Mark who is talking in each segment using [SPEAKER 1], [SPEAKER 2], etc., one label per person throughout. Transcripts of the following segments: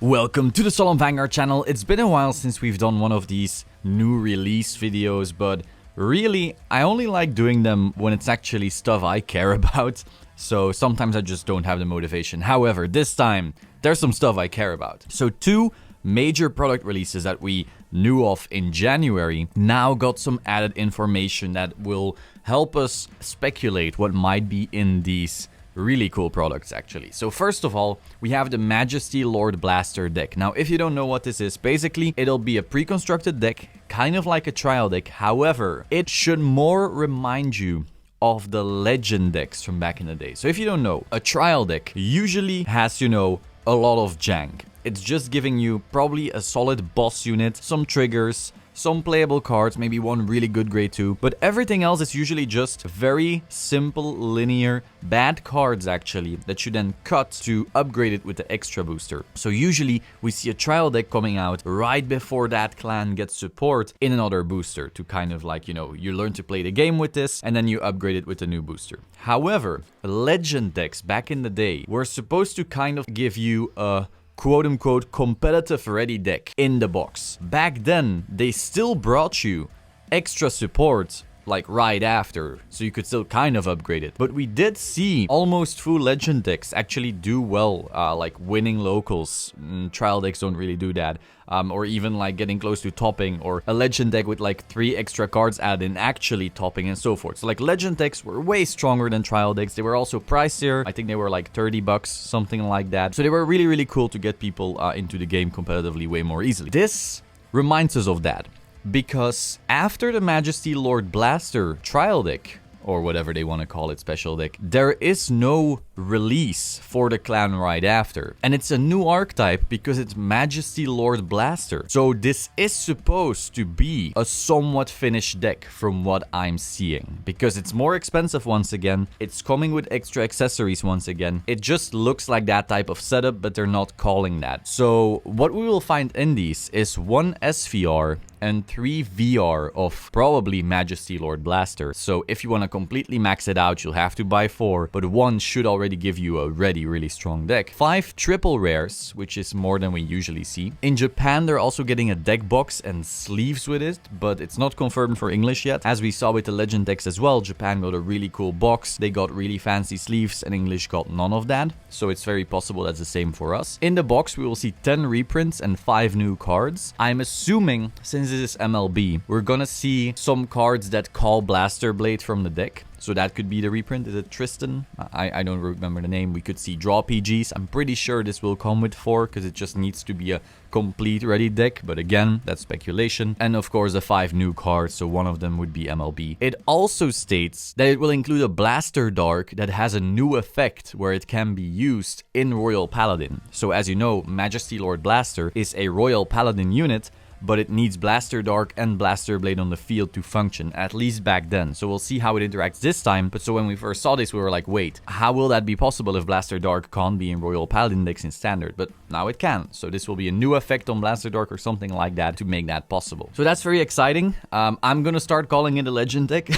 [SPEAKER 1] Welcome to the Solemn Vanguard channel. It's been a while since we've done one of these new release videos, but really, I only like doing them when it's actually stuff I care about. So sometimes I just don't have the motivation. However, this time, there's some stuff I care about. So two major product releases that we knew of in January now got some added information that will help us speculate what might be in these really cool products actually. So first of all, we have the Majesty Lord Blaster deck. Now, if you don't know what this is, basically it'll be a pre-constructed deck, kind of like a trial deck. However, it should more remind you of the legend decks from back in the day. So if you don't know, a trial deck usually has, a lot of jank. It's just giving you probably a solid boss unit, some triggers, some playable cards, maybe one really good grade 2, but everything else is usually just very simple, linear, bad cards actually, that you then cut to upgrade it with the extra booster. So usually we see a trial deck coming out right before that clan gets support in another booster to kind of like, you learn to play the game with this and then you upgrade it with a new booster. However, legend decks back in the day were supposed to kind of give you a quote-unquote competitive ready deck in the box. Back then, they still brought you extra support like right after, so you could still kind of upgrade it. But we did see almost full legend decks actually do well, like winning locals. Trial decks don't really do that. Or even like getting close to topping, or a legend deck with like 3 extra cards added in actually topping and so forth. So like legend decks were way stronger than trial decks. They were also pricier. I think they were like 30 bucks, something like that. So they were really, really cool to get people into the game competitively way more easily. This reminds us of that, because after the Majesty Lord Blaster trial deck, or whatever they want to call it, special deck, there is no release for the clan right after. And it's a new archetype because it's Majesty Lord Blaster. So this is supposed to be a somewhat finished deck from what I'm seeing, because it's more expensive once again. It's coming with extra accessories once again. It just looks like that type of setup, but they're not calling that. So what we will find in these is 1 SVR and 3 VR of probably Majesty Lord Blaster. So if you want to completely max it out, you'll have to buy 4, but 1 should already give you a really strong deck. 5 triple rares, which is more than we usually see. In Japan, they're also getting a deck box and sleeves with it, but it's not confirmed for English yet. As we saw with the legend decks as well, Japan got a really cool box, they got really fancy sleeves, and English got none of that. So it's very possible that's the same for us. In the box, we will see 10 reprints and 5 new cards. I'm assuming, since this is MLB, we're gonna see some cards that call Blaster Blade from the deck. So that could be the reprint. Is it Tristan? I don't remember the name. We could see Draw PGs. I'm pretty sure this will come with 4 because it just needs to be a complete ready deck. But again, that's speculation. And of course, the 5 new cards. So one of them would be MLB. It also states that it will include a Blaster Dark that has a new effect where it can be used in Royal Paladin. So as you know, Majesty Lord Blaster is a Royal Paladin unit, but it needs Blaster Dark and Blaster Blade on the field to function, at least back then. So we'll see how it interacts this time. But so when we first saw this, we were like, wait, how will that be possible if Blaster Dark can't be in Royal Paladin decks in Standard? But now it can. So this will be a new effect on Blaster Dark or something like that to make that possible. So that's very exciting. I'm gonna start calling it a Legend deck.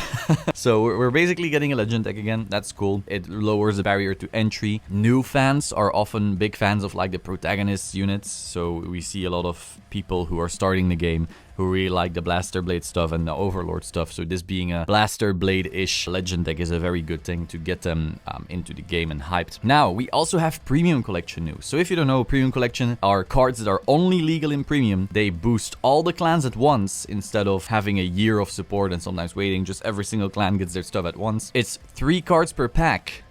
[SPEAKER 1] So we're basically getting a Legend deck again. That's cool. It lowers the barrier to entry. New fans are often big fans of like the protagonist units. So we see a lot of people who are starting the game who really like the Blaster Blade stuff and the Overlord stuff. So this being a Blaster Blade-ish legend deck is a very good thing to get them into the game and hyped. Now, we also have Premium Collection news. So if you don't know, Premium Collection are cards that are only legal in Premium. They boost all the clans at once instead of having a year of support and sometimes waiting. Just every single clan gets their stuff at once. It's 3 cards per pack,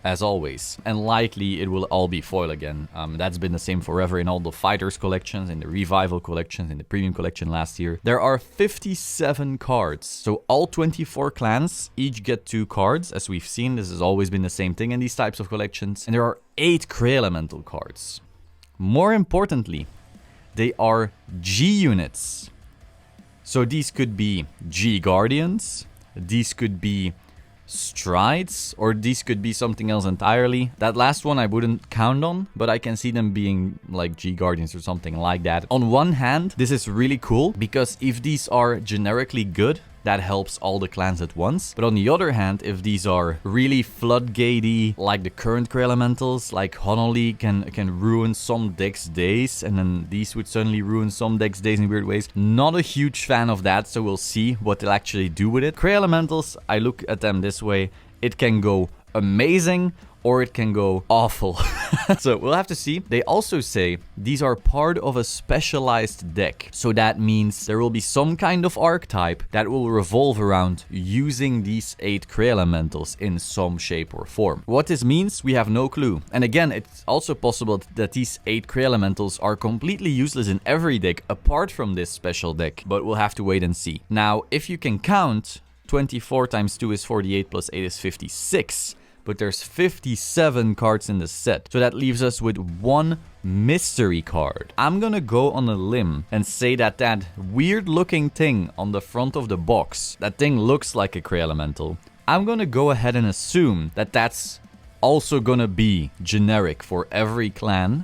[SPEAKER 1] as always, and likely it will all be foil again. That's been the same forever in all the Fighters collections, in the Revival collections, in the Premium collection last year. There are 57 cards, so all 24 clans each get 2 cards. As we've seen, this has always been the same thing in these types of collections. And there are 8 Kree Elemental cards. More importantly, they are G units. So these could be G Guardians, these could be Strides, or these could be something else entirely. That last one I wouldn't count on, but I can see them being like G Guardians or something like that. On one hand, this is really cool because if these are generically good, that helps all the clans at once. But on the other hand, if these are really floodgatey, like the current Cray Elementals, like Honolly can ruin some decks' days, and then these would suddenly ruin some decks' days in weird ways. Not a huge fan of that, so we'll see what they'll actually do with it. Cray Elementals, I look at them this way. It can go amazing, or it can go awful. So we'll have to see. They also say these are part of a specialized deck. So that means there will be some kind of archetype that will revolve around using these 8 Cray Elementals in some shape or form. What this means, we have no clue. And again, it's also possible that these 8 Cray Elementals are completely useless in every deck apart from this special deck. But we'll have to wait and see. Now, if you can count, 24 times 2 is 48 plus 8 is 56. But there's 57 cards in the set. So that leaves us with 1 mystery card. I'm gonna go on a limb and say that that weird looking thing on the front of the box, that thing looks like a Cray Elemental. I'm gonna go ahead and assume that that's also gonna be generic for every clan.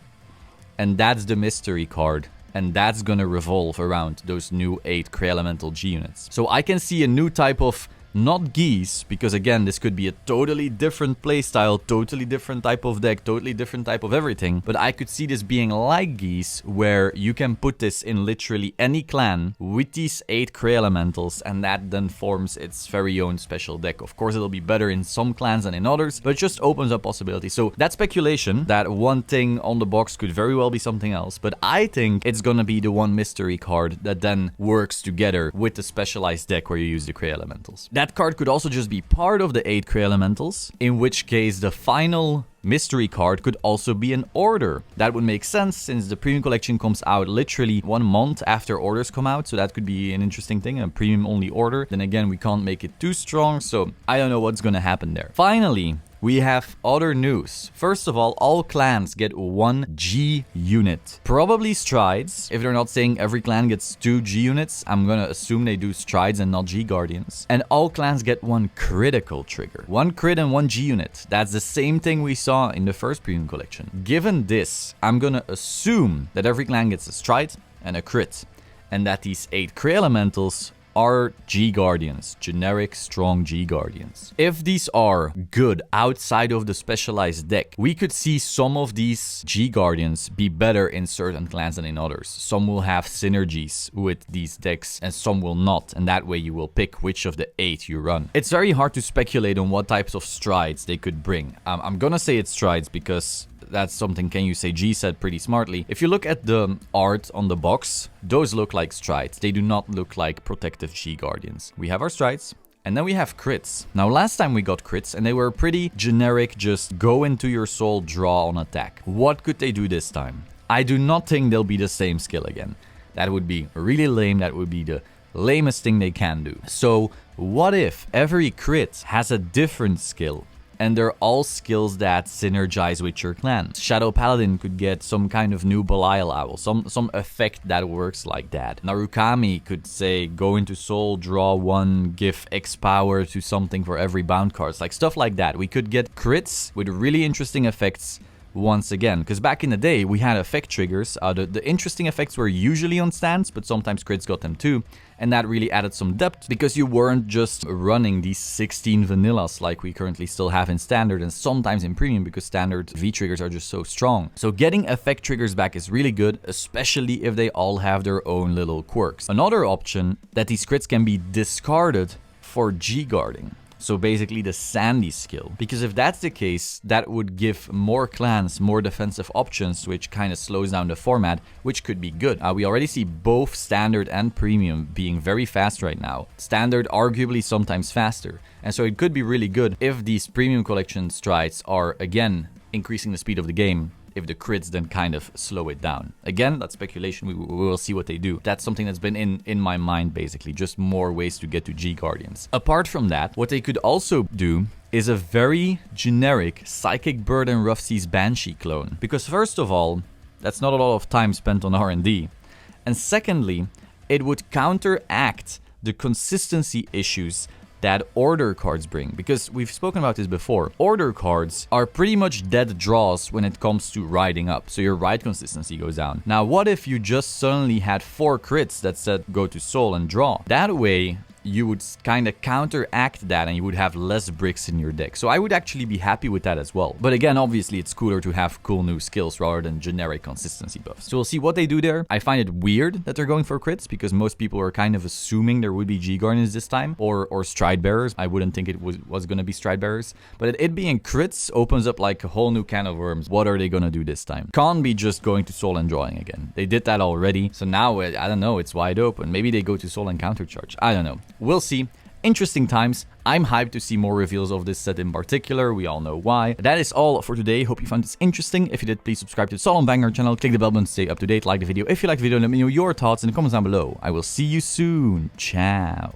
[SPEAKER 1] And that's the mystery card. And that's gonna revolve around those new 8 Cray Elemental G units. So I can see a new type of, not geese, because again, this could be a totally different playstyle, totally different type of deck, totally different type of everything. But I could see this being like geese, where you can put this in literally any clan with these 8 Cray Elementals, and that then forms its very own special deck. Of course, it'll be better in some clans than in others, but it just opens up possibilities. So that's speculation. That one thing on the box could very well be something else, but I think it's gonna be the one mystery card that then works together with the specialized deck where you use the Cray Elementals. That card could also just be part of the 8 Cray Elementals, in which case the final mystery card could also be an order. That would make sense since the premium collection comes out literally 1 month after orders come out, so that could be an interesting thing, a premium only order. Then again, we can't make it too strong, so I don't know what's gonna happen there. Finally, we have other news. First of all clans get 1 G unit. Probably Strides. If they're not saying every clan gets 2 G units, I'm gonna assume they do Strides and not G Guardians. And all clans get 1 critical trigger. 1 crit and 1 G unit. That's the same thing we saw in the first premium collection. Given this, I'm gonna assume that every clan gets a Stride and a crit. And that these 8 Cray Elementals are G Guardians, generic strong G Guardians. If these are good outside of the specialized deck, we could see some of these G Guardians be better in certain clans than in others. Some will have synergies with these decks and some will not, and that way you will pick which of the 8 you run. It's very hard to speculate on what types of Strides they could bring. I'm gonna say it's Strides because that's something Can You Say G said pretty smartly. If you look at the art on the box, those look like Strides. They do not look like protective G Guardians. We have our Strides, and then we have crits. Now, last time we got crits, and they were pretty generic, just go into your soul, draw on attack. What could they do this time? I do not think they'll be the same skill again. That would be really lame. That would be the lamest thing they can do. So, what if every crit has a different skill? And they're all skills that synergize with your clan. Shadow Paladin could get some kind of new Belial Owl, some effect that works like that. Narukami could say, go into soul, draw 1, give X power to something for every bound cards, like stuff like that. We could get crits with really interesting effects once again, because back in the day we had effect triggers. The interesting effects were usually on stands, but sometimes crits got them too, and that really added some depth because you weren't just running these 16 vanillas like we currently still have in standard and sometimes in premium, because standard V triggers are just so strong. So getting effect triggers back is really good, especially if they all have their own little quirks. Another option, that these crits can be discarded for G guarding. So basically the Sandy skill. Because if that's the case, that would give more clans more defensive options, which kind of slows down the format, which could be good. We already see both standard and premium being very fast right now. Standard arguably sometimes faster. And so it could be really good if these premium collection strides are again increasing the speed of the game, if the crits then kind of slow it down. Again, that's speculation. We will see what they do. That's something that's been in my mind, basically. Just more ways to get to G Guardians. Apart from that, what they could also do is a very generic Psychic Bird and Rough Seas Banshee clone. Because first of all, that's not a lot of time spent on R&D. And secondly, it would counteract the consistency issues that order cards bring, because we've spoken about this before. Order cards are pretty much dead draws when it comes to riding up, so your ride consistency goes down. Now, what if you just suddenly had 4 crits that said go to soul and draw? That way, you would kind of counteract that and you would have less bricks in your deck. So I would actually be happy with that as well. But again, obviously it's cooler to have cool new skills rather than generic consistency buffs. So we'll see what they do there. I find it weird that they're going for crits because most people are kind of assuming there would be G-Guardians this time or Stride Bearers. I wouldn't think it was going to be Stride Bearers. But it being crits opens up like a whole new can of worms. What are they going to do this time? Can't be just going to Soul and drawing again. They did that already. So now, I don't know, it's wide open. Maybe they go to Soul and countercharge. I don't know. We'll see. Interesting times. I'm hyped to see more reveals of this set in particular. We all know why. That is all for today. Hope you found this interesting. If you did, please subscribe to the Solemn Vanguard channel. Click the bell button to stay up to date. Like the video. If you like the video, let me know your thoughts in the comments down below. I will see you soon. Ciao.